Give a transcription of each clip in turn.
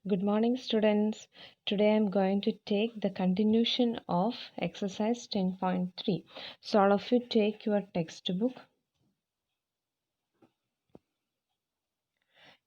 Good morning, students. Today I am going to take the continuation of exercise 10.3. So, all of you take your textbook.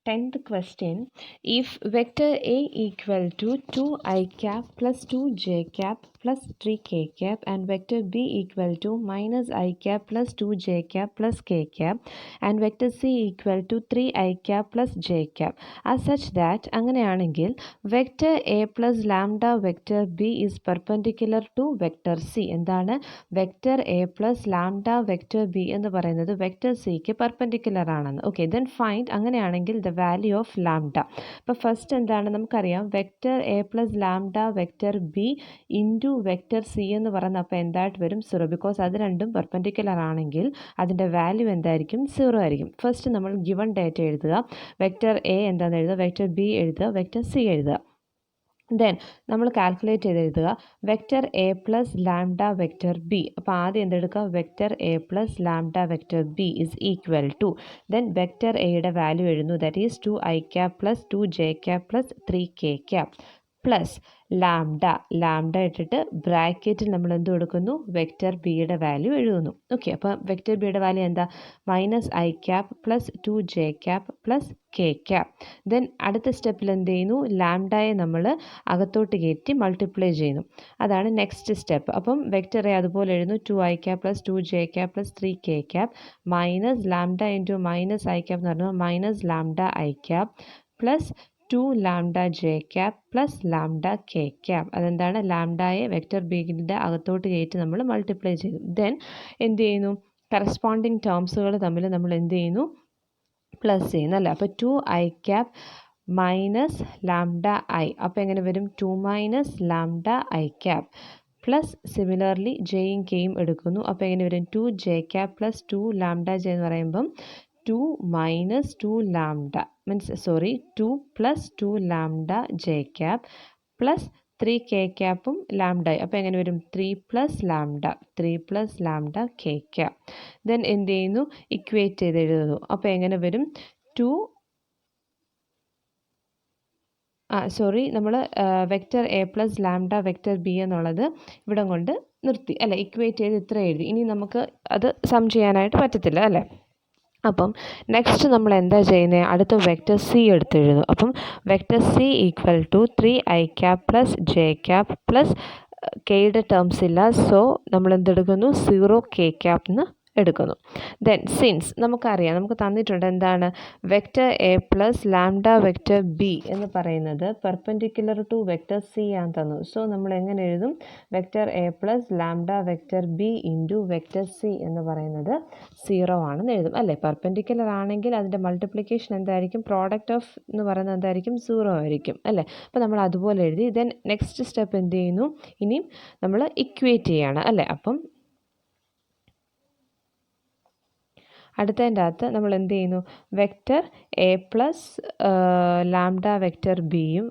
10th question. If vector A equal to 2i cap plus 2j cap plus 3k cap and vector B equal to minus I cap plus 2j cap plus k cap and vector C equal to 3i cap plus j cap are such that അങ്ങനെയാണെങ്കിൽ vector A plus lambda vector B is perpendicular to vector C. എന്താണ് vector A plus lambda vector B എന്ന് പറയുന്നത് vector സിക്ക് perpendicular ആണെന്ന്. Okay, then find അങ്ങനെയാണെങ്കിൽ the value of lambda. അപ്പോൾ first എന്താണ് നമുക്കറിയാം, vector A plus lambda vector B into vector C എന്ന് പറയുന്നത് അപ്പോൾ എന്തായിട്ട് വരും? 0. ബിക്കോസ് അത് രണ്ടും പെർപെൻഡിക്കുലർ ആണെങ്കിൽ അതിൻ്റെ വാല്യൂ എന്തായിരിക്കും? 0 ആയിരിക്കും. ഫസ്റ്റ് നമ്മൾ ഗിവൺ ഡേറ്റ എഴുതുക. വെക്റ്റർ എ എന്താണെന്ന് എഴുതുക, വെക്റ്റർ ബി എഴുതുക, വെക്റ്റർ സി എഴുതുക. ദെൻ നമ്മൾ കാൽക്കുലേറ്റ് ചെയ്ത് എഴുതുക vector A plus lambda vector B. അപ്പോൾ ആദ്യം എന്തെടുക്കുക? Vector A plus lambda vector B is equal to, then vector എയുടെ വാല്യൂ എഴുതുന്നു, that is 2i cap plus 2j cap plus 3k cap plus lambda ഇട്ടിട്ട് ബ്രാക്കറ്റിൽ നമ്മൾ എന്ത് കൊടുക്കുന്നു? വെക്റ്റർ ബിയുടെ വാല്യൂ എഴുതുന്നു. ഓക്കെ, അപ്പോൾ വെക്റ്റർ ബിയുടെ വാല്യൂ എന്താ? Minus I cap plus 2j cap plus K cap. Then അടുത്ത സ്റ്റെപ്പിൽ എന്ത് ചെയ്യുന്നു? ലാംഡയെ നമ്മൾ അകത്തോട്ട് കയറ്റി മൾട്ടിപ്ലൈ ചെയ്യുന്നു. അതാണ് നെക്സ്റ്റ് സ്റ്റെപ്പ്. അപ്പം വെക്റ്റർ എ അതുപോലെ എഴുതുന്നു, 2i cap plus 2j cap plus 3k cap minus lambda into minus I cap എന്ന് പറഞ്ഞാൽ minus lambda I cap plus 2 lambda J cap plus lambda K cap. അതെന്താണ്? ലാംഡയെ vector ബിയുടെ അകത്തോട്ട് കയറ്റി നമ്മൾ മൾട്ടിപ്ലൈ ചെയ്തു. ദെൻ എന്ത് ചെയ്യുന്നു? കറസ്പോണ്ടിങ് ടേംസുകൾ തമ്മിൽ നമ്മൾ എന്ത് ചെയ്യുന്നു? പ്ലസ് ചെയ്യുന്നു അല്ലേ. അപ്പോൾ 2i cap minus lambda I, അപ്പോൾ എങ്ങനെ വരും? 2 minus lambda I cap plus similarly ജെയും കെയും എടുക്കുന്നു. അപ്പോൾ എങ്ങനെ വരും? 2j cap plus 2 lambda J എന്ന് പറയുമ്പം 2 minus 2 lambda two plus 2 lambda J cap plus 3k ക്യാപ്പും ലാംഡയും. അപ്പോൾ എങ്ങനെ വരും? 3 plus lambda K cap. Then എന്ത് ചെയ്യുന്നു? ഇക്വേറ്റ് ചെയ്ത് എഴുതുന്നു. അപ്പോൾ എങ്ങനെ വരും? നമ്മൾ vector A plus lambda vector B എന്നുള്ളത് ഇവിടെ കൊണ്ട് നിർത്തി അല്ലേ, ഇക്വേറ്റ് ചെയ്ത് ഇത്ര എഴുതി. ഇനി നമുക്ക് അത് സം ചെയ്യാനായിട്ട് പറ്റത്തില്ല അല്ലേ. അപ്പം നെക്സ്റ്റ് നമ്മൾ എന്താ ചെയ്യുന്നത്? അടുത്ത വെക്റ്റർ സി എടുത്തെഴുതുന്നു. അപ്പം vector C equal to 3i cap plus J cap plus കെയുടെ ടേംസ് ഇല്ല, സോ നമ്മൾ എന്തെടുക്കുന്നു? 0k ക്യാപ് എന്ന് എടുക്കുന്നു. ദെൻ സിൻസ് നമുക്കറിയാം, നമുക്ക് തന്നിട്ടുണ്ട് എന്താണ്? Vector A plus lambda vector B എന്ന് പറയുന്നത് പെർപെൻഡിക്കുലർ ടു വെക്റ്റർ സി ആണ് തന്നു. സോ നമ്മൾ എങ്ങനെ എഴുതും? Vector A plus lambda vector B into vector C എന്ന് പറയുന്നത് 0 ആണെന്ന് എഴുതും അല്ലേ. പെർപെൻഡിക്കുലർ ആണെങ്കിൽ അതിൻ്റെ മൾട്ടിപ്ലിക്കേഷൻ എന്തായിരിക്കും? പ്രോഡക്റ്റ് ഓഫ് എന്ന് പറയുന്നത് എന്തായിരിക്കും? 0 ആയിരിക്കും അല്ലേ. അപ്പോൾ നമ്മൾ അതുപോലെ എഴുതി. ദെൻ നെക്സ്റ്റ് സ്റ്റെപ്പ് എന്ത് ചെയ്യുന്നു? ഇനിയും നമ്മൾ ഇക്വേറ്റ് ചെയ്യാണ് അല്ലേ. അപ്പം അടുത്തതിൻ്റെ അകത്ത് നമ്മൾ എന്ത് ചെയ്യുന്നു? Vector A plus lambda vector ബിയും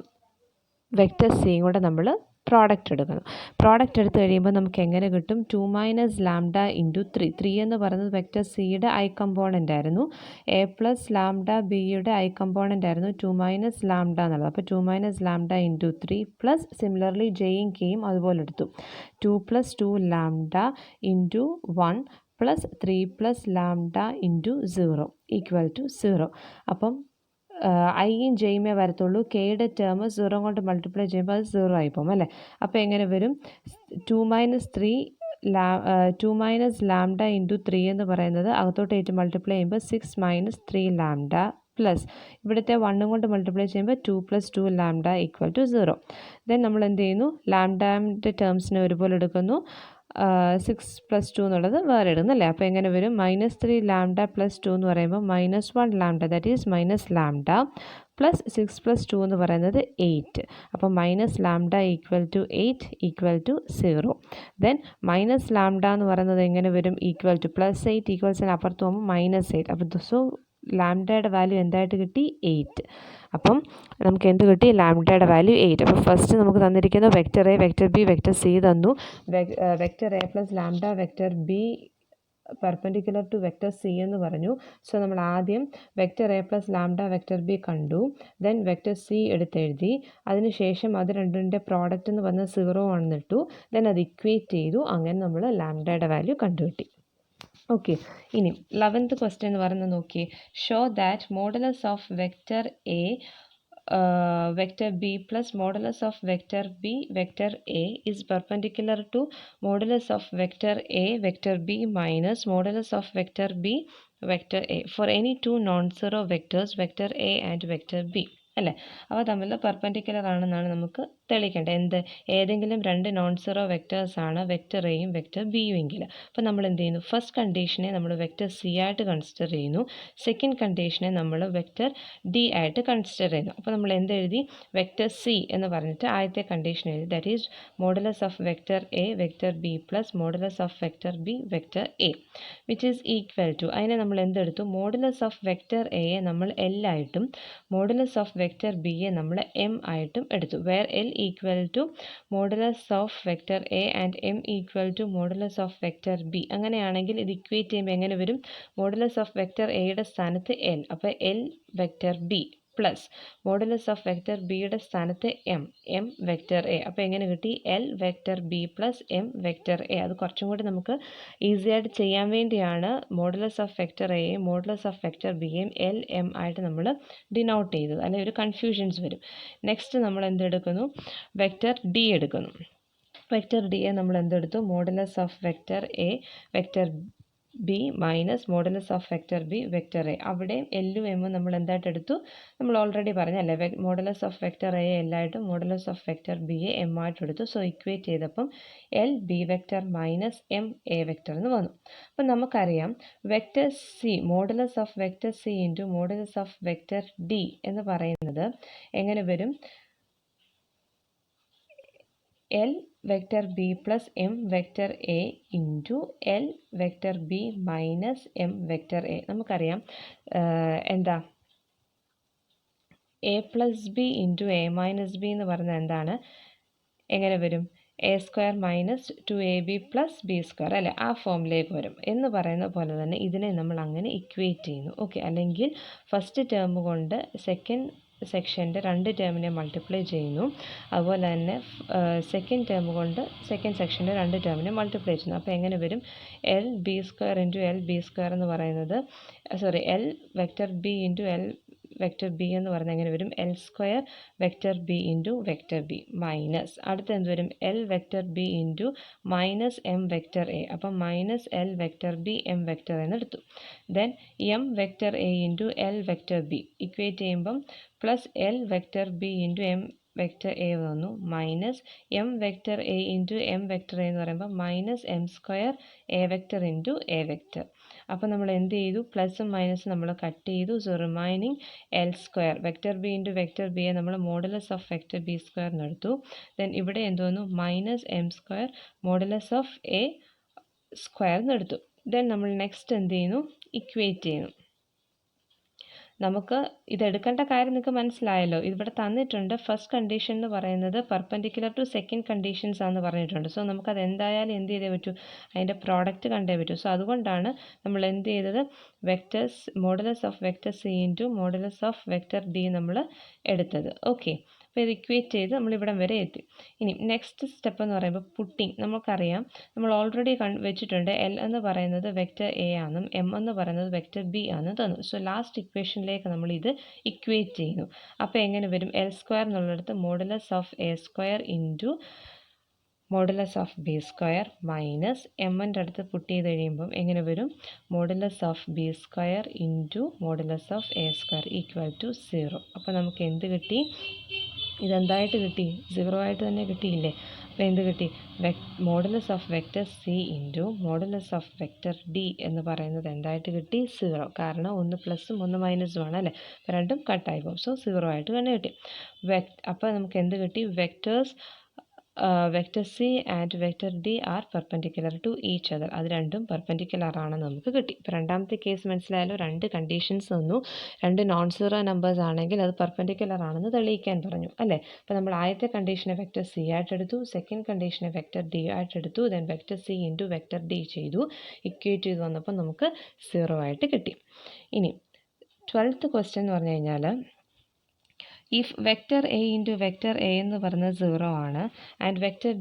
വെക്റ്റർ സിയും കൂടെ നമ്മൾ പ്രോഡക്റ്റ് എടുക്കുന്നു. പ്രോഡക്റ്റ് എടുത്ത് കഴിയുമ്പോൾ നമുക്ക് എങ്ങനെ കിട്ടും? 2 മൈനസ് ലാംഡ ഇൻറ്റു 3 എന്ന് പറയുന്നത് വെക്റ്റർ സിയുടെ ഐ കമ്പോണൻ്റ് ആയിരുന്നു. എ പ്ലസ് ലാംഡ ബിയുടെ ഐ കമ്പോണൻ്റ് ആയിരുന്നു 2 മൈനസ് ലാംഡ എന്നുള്ളത്. അപ്പോൾ 2 minus lambda into 3 plus similarly ജെയും കെയും അതുപോലെ എടുത്തു. 2 plus 2 lambda into 1 plus 3 plus lambda into 0 equal to 0. അപ്പം ഐയും ജെയുമേ വരത്തുള്ളൂ. കെയുടെ ടേം 0 കൊണ്ട് മൾട്ടിപ്ലൈ ചെയ്യുമ്പോൾ അത് 0 ആയിപ്പോകും അല്ലേ. അപ്പോൾ എങ്ങനെ വരും? 2 മൈനസ് ലാംഡ ഇൻറ്റു 3 എന്ന് പറയുന്നത് അകത്തോട്ട് ഏറ്റു മൾട്ടിപ്ലൈ ചെയ്യുമ്പോൾ 6 മൈനസ് 3 ലാംഡ പ്ലസ് ഇവിടുത്തെ 1 കൊണ്ട് മൾട്ടിപ്ലൈ ചെയ്യുമ്പോൾ 2 plus 2 lambda equal to 0. Then നമ്മൾ എന്ത് ചെയ്യുന്നു? ലാംഡയുടെ ടേംസിനെ ഒരുപോലെ എടുക്കുന്നു. 6 പ്ലസ് 2 എന്നുള്ളത് വേറെ ഇടുന്നു അല്ലേ. അപ്പോൾ എങ്ങനെ വരും? മൈനസ് 3 ലാംഡ പ്ലസ് 2 എന്ന് പറയുമ്പോൾ minus 1 lambda, that is minus lambda plus 6 plus 2 എന്ന് പറയുന്നത് 8. അപ്പോൾ minus lambda equal to 8 equal to 0. Then minus lambda എന്ന് പറയുന്നത് എങ്ങനെ വരും? ഈക്വൽ ടു പ്ലസ് 8 ഈക്വൽസിന് അപ്പുറത്ത് പോകുമ്പോൾ മൈനസ് 8. അപ്പോൾ സോ ലാംഡയുടെ വാല്യൂ എന്തായിട്ട് കിട്ടി? 8. അപ്പം നമുക്ക് എന്ത് കിട്ടി? ലാംഡയുടെ വാല്യൂ 8. അപ്പോൾ ഫസ്റ്റ് നമുക്ക് തന്നിരിക്കുന്ന vector A vector B vector C തന്നു. Vector A plus lambda vector B perpendicular to vector C എന്ന് പറഞ്ഞു. സോ നമ്മൾ ആദ്യം vector A plus lambda vector B കണ്ടു, ദെൻ വെക്റ്റർ സി എടുത്തെഴുതി, അതിനുശേഷം അത് രണ്ടിൻ്റെ പ്രോഡക്റ്റ് എന്ന് പറഞ്ഞാൽ 0 ആണെന്ന് ഇട്ടു, ദെൻ അത് ഇക്വേറ്റ് ചെയ്തു, അങ്ങനെ നമ്മൾ ലാംഡയുടെ വാല്യൂ കണ്ടുകിട്ടി. ഓക്കെ, ഇനി 11th ക്വസ്റ്റ്യൻ എന്ന് പറയുന്നത് നോക്കിയേ. Show that modulus of vector A vector b plus modulus of vector b vector a is perpendicular to modulus of vector a vector b minus modulus of vector b vector a for any two non-zero vectors vector a and vector b. അല്ലേ, അവ തമ്മിൽ perpendicular ആണെന്നാണ് നമുക്ക് തെളിയിക്കേണ്ടത്. എന്ത്, ഏതെങ്കിലും രണ്ട് non zero വെക്റ്റേഴ്സാണ് vector എയും vector ബിയും എങ്കിൽ. അപ്പോൾ നമ്മൾ എന്ത് ചെയ്യുന്നു, ഫസ്റ്റ് കണ്ടീഷനെ നമ്മൾ വെക്റ്റർ സി ആയിട്ട് കൺസിഡർ ചെയ്യുന്നു, സെക്കൻഡ് കണ്ടീഷനെ നമ്മൾ വെക്റ്റർ ഡി ആയിട്ട് കൺസിഡർ ചെയ്യുന്നു. അപ്പോൾ നമ്മൾ എന്തെഴുതി, വെക്റ്റർ സി എന്ന് പറഞ്ഞിട്ട് ആദ്യത്തെ കണ്ടീഷൻ എഴുതി, that is modulus of vector A vector B plus modulus of vector B vector A which is equal to, അതിനെ നമ്മൾ എന്തെടുത്തു, മോഡുലസ് ഓഫ് വെക്റ്റർ എയെ നമ്മൾ എൽ ആയിട്ടും മോഡുലസ് ഓഫ് വെക്റ്റർ ബിയെ നമ്മൾ എം ആയിട്ടും എടുത്തു. Where L equal to modulus of vector A and M equal to modulus of vector B. അങ്ങനെയാണെങ്കിൽ ഇത് ഇക്വേറ്റ് ചെയ്യുമ്പോൾ എങ്ങനെ വരും, മോഡുലസ് ഓഫ് വെക്റ്റർ എയുടെ സ്ഥാനത്ത് എൽ, അപ്പോൾ L vector B plus modulus of vector ബിയുടെ സ്ഥാനത്ത് എം, എം വെക്റ്റർ എ. അപ്പോൾ എങ്ങനെ കിട്ടി, L vector B plus M vector A. അത് കുറച്ചും കൂടി നമുക്ക് ഈസി ആയിട്ട് ചെയ്യാൻ വേണ്ടിയാണ് മോഡുലസ് ഓഫ് വെക്റ്റർ എയും മോഡുലസ് ഓഫ് വെക്റ്റർ ബിയും എൽ എം ആയിട്ട് നമ്മൾ ഡിനോട്ട് ചെയ്തത്, അല്ലെങ്കിൽ ഒരു കൺഫ്യൂഷൻസ് വരും. നെക്സ്റ്റ് നമ്മൾ എന്തെടുക്കുന്നു, വെക്റ്റർ ഡി എടുക്കുന്നു. വെക്റ്റർ ഡിയെ നമ്മൾ എന്തെടുത്തു, modulus of vector A vector B minus modulus of vector B vector A. അവിടെയും എല്ലും എമ്മും നമ്മൾ എന്തായിട്ട് എടുത്തു, നമ്മൾ ഓൾറെഡി പറഞ്ഞല്ലേ, മോഡുലസ് ഓഫ് വെക്റ്റർ എ എല്ലായിട്ടും modulus of vector B A M ആയിട്ട് എടുത്തു. സോ ഇക്വേറ്റ് ചെയ്തപ്പം L B vector minus M A vector എന്ന് വന്നു. അപ്പം നമുക്കറിയാം vector C, modulus of vector C into modulus of vector D എന്ന് പറയുന്നത് എങ്ങനെ വരും, L vector B plus M vector A into L vector B minus M vector A. നമുക്കറിയാം എന്താ, A plus B into A minus B എന്ന് പറഞ്ഞാൽ എന്താണ്, എങ്ങനെ വരും, A square minus 2ab plus B square, അല്ലേ, ആ ഫോമിലേക്ക് വരും. എന്ന് പറയുന്ന പോലെ തന്നെ ഇതിനെ നമ്മൾ അങ്ങനെ ഇക്വേറ്റ് ചെയ്യുന്നു. ഓക്കെ, അല്ലെങ്കിൽ ഫസ്റ്റ് ടേം കൊണ്ട് സെക്കൻഡ് സെക്ഷൻ്റെ രണ്ട് ടേമിനെ മൾട്ടിപ്ലൈ ചെയ്യുന്നു, അതുപോലെ തന്നെ സെക്കൻഡ് ടേം കൊണ്ട് സെക്കൻഡ് സെക്ഷൻ്റെ രണ്ട് ടേമിനെ മൾട്ടിപ്ലൈ ചെയ്യുന്നു. അപ്പോൾ എങ്ങനെ വരും, L B square into L B square എന്ന് പറയുന്നത്, sorry, L vector B into L vector B എന്ന് പറഞ്ഞാൽ എങ്ങനെ വരും, L square vector B into vector B minus അടുത്ത എന്ത് വരും, L vector B into minus M vector A. അപ്പം minus L vector B M vector എന്ന് എടുത്തു. Then M vector A into L vector B equate ചെയ്യുമ്പം plus L vector B into M vector A വന്നു, minus M vector A into M vector A എന്ന് പറയുമ്പോൾ minus M square A vector into A vector. അപ്പോൾ നമ്മൾ എന്ത് ചെയ്തു, പ്ലസും മൈനസും നമ്മൾ കട്ട് ചെയ്തു. So remaining L square vector B into vector ബിയെ നമ്മൾ modulus of vector B square എന്നെടുത്തു. ദെൻ ഇവിടെ എന്ത് വന്നു, minus M square modulus of A square എന്നെടുത്തു. ദെൻ നമ്മൾ നെക്സ്റ്റ് എന്ത് ചെയ്യുന്നു, ഇക്വേറ്റ് ചെയ്യുന്നു. നമുക്ക് ഇതെടുക്കേണ്ട കാര്യം നിങ്ങൾക്ക് മനസ്സിലായല്ലോ. ഇവിടെ തന്നിട്ടുണ്ട് ഫസ്റ്റ് കണ്ടീഷൻ എന്ന് പറയുന്നത് പെർപെൻഡിക്കുലർ ടു സെക്കൻഡ് കണ്ടീഷൻസ് ആണെന്ന് പറഞ്ഞിട്ടുണ്ട്. സോ നമുക്കത് എന്തായാലും എന്ത് ചെയ്തേ പറ്റൂ, അതിൻ്റെ പ്രോഡക്റ്റ് കണ്ടേ പറ്റൂ. സോ അതുകൊണ്ടാണ് നമ്മൾ എന്ത് ചെയ്തത്, vectors modulus of vector C into modulus of vector D നമ്മൾ എടുത്തത്. ഓക്കെ, അപ്പോൾ ഇത് ഇക്വേറ്റ് ചെയ്ത് നമ്മളിവിടം വരെ എത്തി. ഇനി നെക്സ്റ്റ് സ്റ്റെപ്പ് എന്ന് പറയുമ്പോൾ പുട്ടിങ്. നമുക്കറിയാം, നമ്മൾ ഓൾറെഡി വെച്ചിട്ടുണ്ട് എൽ എന്ന് പറയുന്നത് വെക്റ്റർ എ ആണെന്നും എം എന്ന് പറയുന്നത് വെക്റ്റർ ബി ആണെന്നും തന്നു. സോ ലാസ്റ്റ് ഇക്വേഷനിലേക്ക് നമ്മൾ ഇത് ഇക്വേറ്റ് ചെയ്യുന്നു. അപ്പോൾ എങ്ങനെ വരും, എൽ സ്ക്വയർ എന്നുള്ളിടത്ത് modulus of A square into modulus of B square minus എമ്മിൻ്റെ അടുത്ത് പുട്ട് ചെയ്ത് കഴിയുമ്പം എങ്ങനെ വരും, modulus of B square into modulus of A square equal to 0. അപ്പോൾ നമുക്ക് എന്ത് കിട്ടി, ഇതെന്തായിട്ട് കിട്ടി, 0 ആയിട്ട് തന്നെ കിട്ടിയില്ലേ. അപ്പോൾ എന്ത് കിട്ടി, modulus of vector C into modulus of vector D എന്ന് പറയുന്നത് എന്തായിട്ട് കിട്ടി, 0. കാരണം ഒന്ന് പ്ലസും ഒന്ന് മൈനസും ആണ്, അല്ലേ, അപ്പോൾ രണ്ടും കട്ടായി പോകും. സോ 0 ആയിട്ട് തന്നെ കിട്ടി. അപ്പോൾ നമുക്ക് എന്ത് കിട്ടി, vectors vector C and vector D are perpendicular to each other. അത് രണ്ടും പെർപെൻഡിക്കുലർ ആണെന്ന് നമുക്ക് കിട്ടി. ഇപ്പോൾ രണ്ടാമത്തെ കേസ് മനസ്സിലായാലോ, രണ്ട് കണ്ടീഷൻസ് തന്നു. രണ്ട് നോൺ സീറോ നമ്പേഴ്സ് ആണെങ്കിൽ അത് പെർപെൻഡിക്കുലർ ആണെന്ന് തെളിയിക്കാൻ പറഞ്ഞു അല്ലേ. അപ്പോൾ നമ്മൾ ആദ്യത്തെ കണ്ടീഷനെ വെക്റ്റർ സി ആയിട്ട് എടുത്തു, സെക്കൻഡ് കണ്ടീഷനെ വെക്റ്റർ ഡി ആയിട്ട് എടുത്തു, then vector C into vector D ചെയ്തു, ഇക്വേറ്റ് ചെയ്ത് വന്നപ്പോൾ നമുക്ക് 0 ആയിട്ട് കിട്ടി. ഇനി 12th ക്വസ്റ്റ്യൻ എന്ന് പറഞ്ഞു കഴിഞ്ഞാൽ, if vector A into vector A എന്ന് പറയുന്നത് 0 ആണ് and vector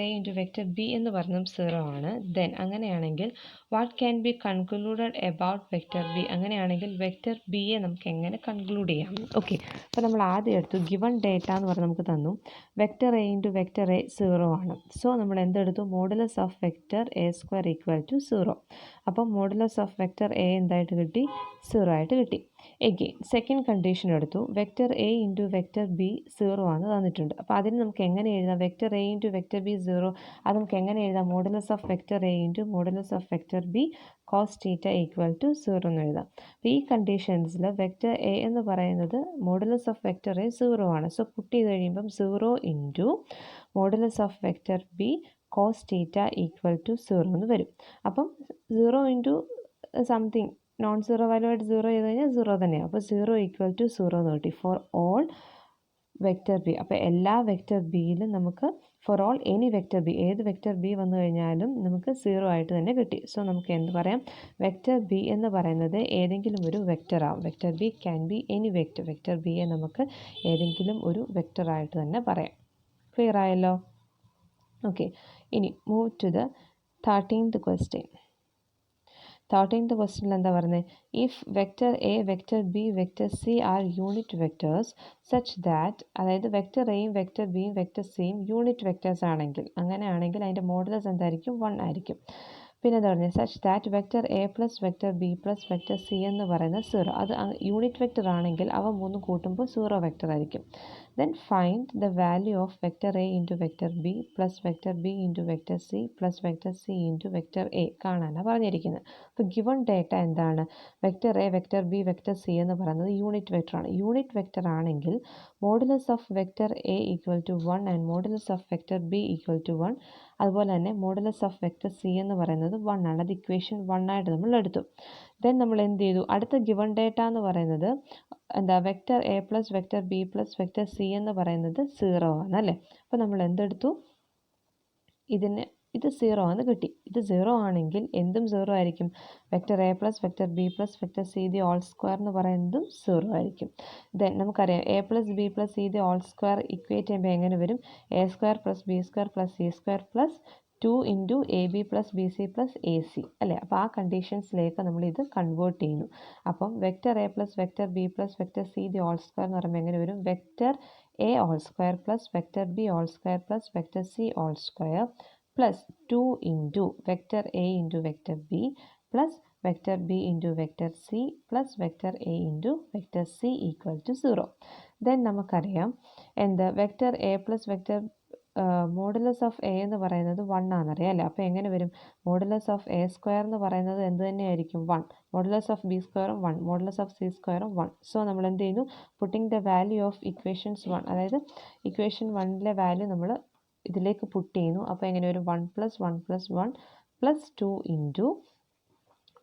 A into vector B എന്ന് പറയുന്നതും 0 ആണ്, ദെൻ അങ്ങനെയാണെങ്കിൽ what can be concluded about vector B. അങ്ങനെയാണെങ്കിൽ വെക്റ്റർ ബിയെ നമുക്ക് എങ്ങനെ കൺക്ലൂഡ് ചെയ്യാം? ഓക്കെ, അപ്പോൾ നമ്മൾ ആദ്യം എടുത്തു ഗിവൺ ഡേറ്റ എന്ന് പറഞ്ഞ് നമുക്ക് തന്നു vector A into vector A 0 ആണ്. സോ നമ്മൾ എന്തെടുത്തു? Modulus of vector A square equal to 0. അപ്പം മോഡുലസ് ഓഫ് വെക്റ്റർ എ എന്തായിട്ട് കിട്ടി? 0 ആയിട്ട് കിട്ടി. എഗെയിൻ സെക്കൻഡ് കണ്ടീഷൻ എടുത്തു, vector A into vector B 0 ആണ് തന്നിട്ടുണ്ട്. അപ്പോൾ അതിന് നമുക്ക് എങ്ങനെ എഴുതാം? Vector A into vector B 0, അത് നമുക്ക് എങ്ങനെ എഴുതാം? Modulus of vector A into modulus of vector B cos theta equal to 0 എന്ന് എഴുതാം. അപ്പോൾ ഈ കണ്ടീഷൻസിൽ വെക്റ്റർ എ എന്ന് പറയുന്നത് മോഡുലസ് ഓഫ് വെക്റ്റർ എ 0 ആണ്. സോ പുട്ട് ചെയ്ത് കഴിയുമ്പം 0 into modulus of vector B cos theta equal to 0 എന്ന് വരും. അപ്പം 0 into something non zero value ആയിട്ട് 0 ചെയ്ത് കഴിഞ്ഞാൽ 0 തന്നെയാണ്. അപ്പോൾ 0 ഈക്വൽ ടു 0 എന്ന് കിട്ടി ഫോർ ഓൾ വെക്റ്റർ ബി. അപ്പോൾ എല്ലാ വെക്റ്റർ ബിയിലും നമുക്ക് for all any vector B, ഏത് വെക്റ്റർ ബി വന്നു കഴിഞ്ഞാലും നമുക്ക് 0 ആയിട്ട് തന്നെ കിട്ടി. സോ നമുക്ക് എന്ത് പറയാം? വെക്റ്റർ ബി എന്ന് പറയുന്നത് ഏതെങ്കിലും ഒരു വെക്റ്റർ ആവും. Vector B can be any vector. Vector ബിയെ നമുക്ക് ഏതെങ്കിലും ഒരു വെക്റ്ററായിട്ട് തന്നെ പറയാം. ക്ലിയർ ആയല്ലോ? ഓക്കെ, ഇനി move to the 13th question. 13th ക്വസ്റ്റ്യനിൽ എന്താ പറയുന്നത്? If vector A, vector B, vector C are unit vectors such that, അതായത് വെക്റ്റർ എയും വെക്റ്റർ ബിയും വെക്റ്റർ സിയും യൂണിറ്റ് വെക്റ്റേഴ്സ് ആണെങ്കിൽ, അങ്ങനെയാണെങ്കിൽ അതിൻ്റെ മോഡുലസ് എന്തായിരിക്കും? 1 ആയിരിക്കും. പിന്നെ എന്താ പറയുന്നത്? Such that vector A plus vector B plus vector C എന്ന് പറയുന്നത് 0. അത് യൂണിറ്റ് വെക്റ്റർ ആണെങ്കിൽ അവ മൂന്നും കൂട്ടുമ്പോൾ 0 വെക്റ്റർ ആയിരിക്കും. Then find the value of vector A into vector B plus vector B into vector C plus vector C into vector A കാണാനാണ് പറഞ്ഞിരിക്കുന്നത്. അപ്പോൾ ഗിവൺ ഡേറ്റ എന്താണ്? Vector A, vector B, vector C എന്ന് പറയുന്നത് unit vector ആണ്. Unit vector ആണെങ്കിൽ modulus of vector A equal to 1 and modulus of vector B equal to 1. അതുപോലെ തന്നെ മോഡുലസ് ഓഫ് വെക്റ്റർ സി എന്ന് പറയുന്നത് 1 ആണ്. അത് ഇക്വേഷൻ 1 ആയിട്ട് നമ്മൾ എടുത്തു. ദെൻ നമ്മൾ എന്ത് ചെയ്തു? അടുത്ത ഗിവൺ ഡേറ്റ എന്ന് പറയുന്നത് എന്താ? Vector A plus vector B plus vector C എന്ന് പറയുന്നത് 0 ആണ് അല്ലേ. അപ്പോൾ നമ്മൾ എന്തെടുത്തു? ഇത് 0 ആണ് കിട്ടി. ഇത് 0 ആണെങ്കിൽ എന്തും 0 ആയിരിക്കും. Vector A plus vector B plus vector C the all square എന്ന് പറയുന്നതും 0 ആയിരിക്കും. ദെൻ നമുക്കറിയാം A plus B plus C the all square equate ചെയ്യുമ്പോൾ എങ്ങനെ വരും? A square plus B square plus C square plus 2 into A B plus B C plus A C അല്ലേ. അപ്പോൾ ആ കണ്ടീഷൻസിലേക്ക് നമ്മൾ ഇത് കൺവേർട്ട് ചെയ്യുന്നു. അപ്പം vector A plus vector B plus vector C the all square എന്ന് പറയുമ്പോൾ എങ്ങനെ വരും? Vector A all square plus vector B all square plus vector C all square plus 2 into vector A into vector B plus vector B into vector C plus vector A into vector C equal to 0. Then നമുക്കറിയാം എന്ത്? Vector A plus vector modulus of A എന്ന് പറയുന്നത് 1 ആണെന്നറിയാം അല്ലേ. അപ്പോൾ എങ്ങനെ വരും? Modulus of A square എന്ന് പറയുന്നത് എന്ത് തന്നെയായിരിക്കും? 1. മോഡുലസ് ഓഫ് ബി സ്ക്വയറും 1, മോഡുലസ് ഓഫ് സി സ്ക്വയറും 1. സോ നമ്മൾ എന്ത് ചെയ്യുന്നു? Putting the value of equations 1, അതായത് ഇക്വേഷൻ 1ലെ വാല്യൂ നമ്മൾ ഇതിലേക്ക് പുട്ട് ചെയ്യുന്നു. അപ്പോൾ എങ്ങനെ വരും? 1 plus 1 plus 1 plus 2 into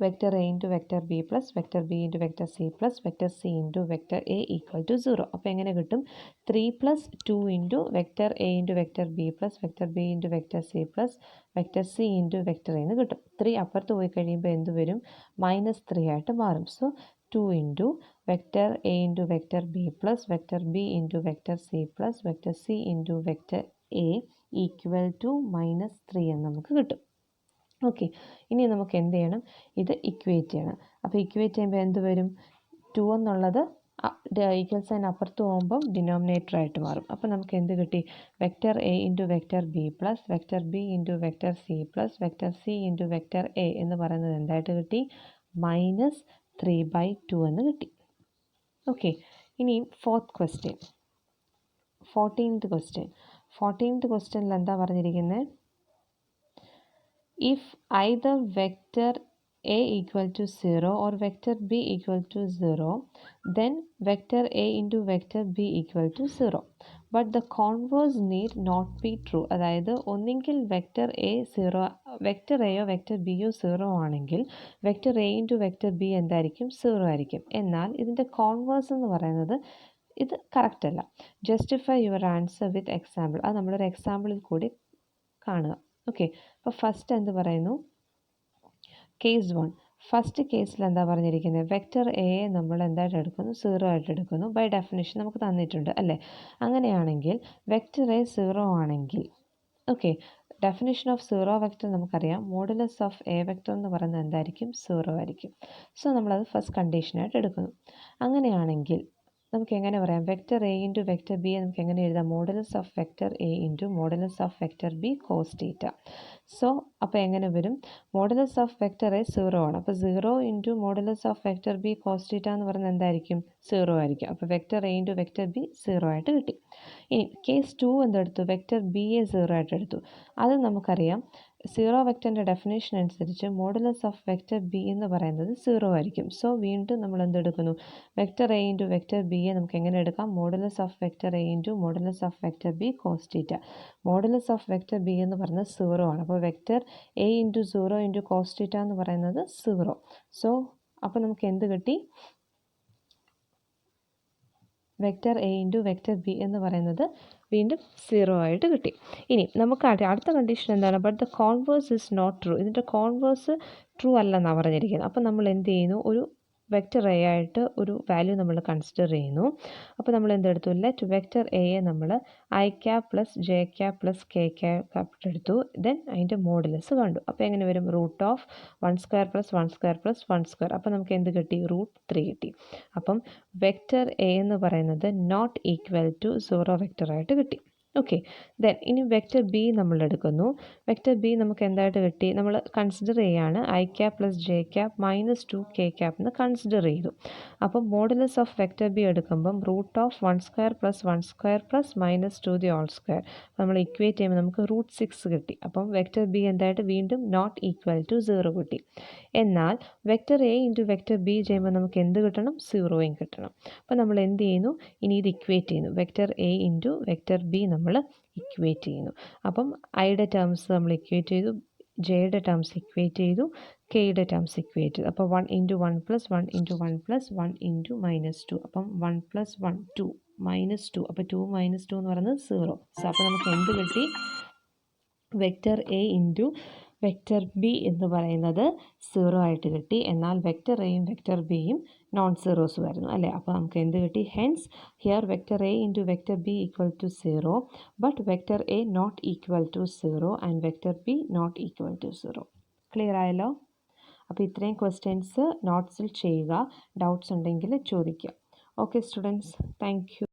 vector A into vector B plus vector B into vector C plus vector C into vector A equal to 0. അപ്പോൾ എങ്ങനെ കിട്ടും? 3 plus 2 into vector A into vector B plus vector B into vector C plus vector C into vector എന്ന് കിട്ടും. 3 അപ്പുറത്ത് പോയി കഴിയുമ്പോൾ എന്ത് വരും? -3 ആയിട്ട് മാറും. So 2 into vector A into vector B plus vector B into vector C plus vector C into vector A equal to -3 എന്ന് നമുക്ക് കിട്ടും. ഓക്കെ, ഇനി നമുക്ക് എന്ത് ചെയ്യണം? ഇത് ഇക്വേറ്റ് ചെയ്യണം. അപ്പോൾ ഇക്വേറ്റ് ചെയ്യുമ്പോൾ എന്ത് വരും? 2 എന്നുള്ളത് ഈക്വൽ സൈൻ അപ്പുറത്ത് പോകുമ്പം ഡിനോമിനേറ്റർ ആയിട്ട് മാറും. അപ്പോൾ നമുക്ക് എന്ത് കിട്ടി? Vector A into vector B plus vector B into vector C plus vector C into vector A എന്ന് പറയുന്നത് എന്തായിട്ട് കിട്ടി? -3/2 എന്ന് കിട്ടി. ഓക്കെ, ഇനി 4th question, 14th question. 14th ക്വസ്റ്റ്യനിൽ എന്താ പറഞ്ഞിരിക്കുന്നത്? If either vector A equal to 0 or vector B equal to 0, then vector A into vector B equal to 0. But the converse need not be true. അതായത് ഒന്നെങ്കിൽ vector A 0, vector എയോ vector ബിയോ 0 ആണെങ്കിൽ vector A into vector B എന്തായിരിക്കും 0 ആയിരിക്കും. എന്നാൽ ഇതിൻ്റെ converse എന്ന് പറയുന്നത് ഇത് കറക്റ്റ് അല്ല. Justify your answer with example. അത് നമ്മളൊരു എക്സാമ്പിളിൽ കൂടി കാണുക. ഓക്കെ, അപ്പോൾ ഫസ്റ്റ് എന്ത് പറയുന്നു? കേസ് 1. ഫസ്റ്റ് കേസിൽ എന്താ പറഞ്ഞിരിക്കുന്നത്? വെക്റ്റർ എയെ നമ്മൾ എന്തായിട്ട് എടുക്കുന്നു? 0 ആയിട്ട് എടുക്കുന്നു. ബൈ ഡെഫിനിഷൻ നമുക്ക് തന്നിട്ടുണ്ട് അല്ലേ? അങ്ങനെയാണെങ്കിൽ വെക്റ്റർ എ 0 ആണെങ്കിൽ, ഓക്കെ, ഡെഫിനിഷൻ ഓഫ് 0 വെക്റ്റർ നമുക്കറിയാം. മോഡുലസ് ഓഫ് എ വെക്റ്റർ എന്ന് പറയുന്നത് എന്തായിരിക്കും? 0 ആയിരിക്കും. സോ നമ്മളത് ഫസ്റ്റ് കണ്ടീഷനായിട്ട് എടുക്കുന്നു. അങ്ങനെയാണെങ്കിൽ നമുക്ക് എങ്ങനെ പറയാം? Vector A into vector B നമുക്ക് എങ്ങനെ എഴുതാം? Modulus of vector A into modulus of vector B cos theta. So അപ്പോൾ എങ്ങനെ വരും? മോഡുലസ് ഓഫ് വെക്റ്റർ എ 0 ആണ്. അപ്പോൾ 0 into modulus of vector B cos theta എന്ന് പറയുന്നത് എന്തായിരിക്കും? 0 ആയിരിക്കും. അപ്പോൾ vector A into vector B 0 ആയിട്ട് കിട്ടി. ഇനി കേസ് 2 എന്തെടുത്തു? വെക്റ്റർ ബി എ 0 ആയിട്ട് എടുത്തു. അത് നമുക്കറിയാം, 0 വെക്റ്ററിൻ്റെ ഡെഫിനേഷൻ അനുസരിച്ച് മോഡുലസ് ഓഫ് വെക്റ്റർ ബി എന്ന് പറയുന്നത് 0 ആയിരിക്കും. സോ വീണ്ടും നമ്മൾ എന്തെടുക്കുന്നു? Vector A into vector B A നമുക്ക് എങ്ങനെ എടുക്കാം? Modulus of vector A into modulus of vector B cos theta. Modulus of vector B എന്ന് പറയുന്നത് 0 ആണ്. അപ്പോൾ vector A into 0 into cos theta എന്ന് പറയുന്നത് 0. സോ അപ്പോൾ നമുക്ക് എന്ത് കിട്ടി? Vector A into vector B എന്ന് പറയുന്നത് വീണ്ടും 0 ആയിട്ട് കിട്ടി. ഇനി നമുക്ക് അടുത്ത കണ്ടീഷൻ എന്താണ്? But the converse is not true. ഇതിൻ്റെ കോൺവേഴ്സ് ട്രൂ അല്ലെന്നാണ് പറഞ്ഞിരിക്കുന്നത്. അപ്പോൾ നമ്മൾ എന്ത് ചെയ്യുന്നു? ഒരു വെക്റ്റർ എ ആയിട്ട് ഒരു വാല്യൂ നമ്മൾ കൺസിഡർ ചെയ്യുന്നു. അപ്പോൾ നമ്മൾ എന്തെടുത്തു? ലെറ്റ് വെക്റ്റർ എയെ നമ്മൾ I cap plus J cap plus K cap എടുത്തു. ദെൻ അതിൻ്റെ മോഡുലസ് കണ്ടു. അപ്പോൾ എങ്ങനെ വരും? Root of 1 square plus 1 square plus 1 square. അപ്പോൾ നമുക്ക് എന്ത് കിട്ടി? റൂട്ട് 3 കിട്ടി. അപ്പം വെക്റ്റർ എ എന്ന് പറയുന്നത് നോട്ട് ഈക്വൽ ടു 0 വെക്റ്ററായിട്ട് കിട്ടി. ഓക്കെ, ദെൻ ഇനി വെക്റ്റർ ബി നമ്മൾ എടുക്കുന്നു. വെക്റ്റർ ബി നമുക്ക് എന്തായിട്ട് കിട്ടി? നമ്മൾ കൺസിഡർ ചെയ്യാണ് I cap plus J cap minus 2 K cap എന്ന് കൺസിഡർ ചെയ്തു. അപ്പം മോഡുലസ് ഓഫ് വെക്റ്റർ ബി എടുക്കുമ്പം root of 1 square plus 1 square plus minus 2 the whole square. നമ്മൾ ഇക്വേറ്റ് ചെയ്യുമ്പോൾ നമുക്ക് റൂട്ട് 6 കിട്ടി. അപ്പം വെക്റ്റർ ബി എന്തായിട്ട് വീണ്ടും നോട്ട് ഈക്വൽ ടു 0 കിട്ടി. എന്നാൽ vector A into vector B ചെയ്യുമ്പോൾ നമുക്ക് എന്ത് കിട്ടണം? 0യും കിട്ടണം. അപ്പോൾ നമ്മൾ എന്ത് ചെയ്യുന്നു? ഇനി ഇത് ഇക്വേറ്റ് ചെയ്യുന്നു. Vector A into vector B നമ്മൾ ഇക്വേറ്റ് ചെയ്യുന്നു. അപ്പം ഐയുടെ ടേംസ് നമ്മൾ ഇക്വേറ്റ് ചെയ്തു, ജെയുടെ ടേംസ് ഇക്വേറ്റ് ചെയ്തു, കെയുടെ ടേംസ് ഇക്വേറ്റ് ചെയ്തു. അപ്പോൾ 1 into 1 plus 1 into 1 plus 1 into -2. അപ്പം 1 പ്ലസ് 1 2 -2. അപ്പോൾ 2 - 2 എന്ന് പറയുന്നത് 0. സോ അപ്പോൾ നമുക്ക് എന്ത് കിട്ടി? Vector A into vector B എന്ന് പറയുന്നത് 0 ആയിട്ട് കിട്ടി. എന്നാൽ വെക്റ്റർ എയും വെക്റ്റർ ബിയും നോൺ സീറോസ് വരുന്നു അല്ലേ? അപ്പോൾ നമുക്ക് എന്ത് കിട്ടി? Hence here vector A into vector B equal to 0, but vector A not equal to 0 and vector B not equal to 0. Clear ആയല്ലോ? അപ്പോൾ ഇത്രയും ക്വസ്റ്റ്യൻസ് നോട്ട്സിൽ ചെയ്യുക. ഡൗട്ട്സ് ഉണ്ടെങ്കിൽ ചോദിക്കുക. Okay students, thank U.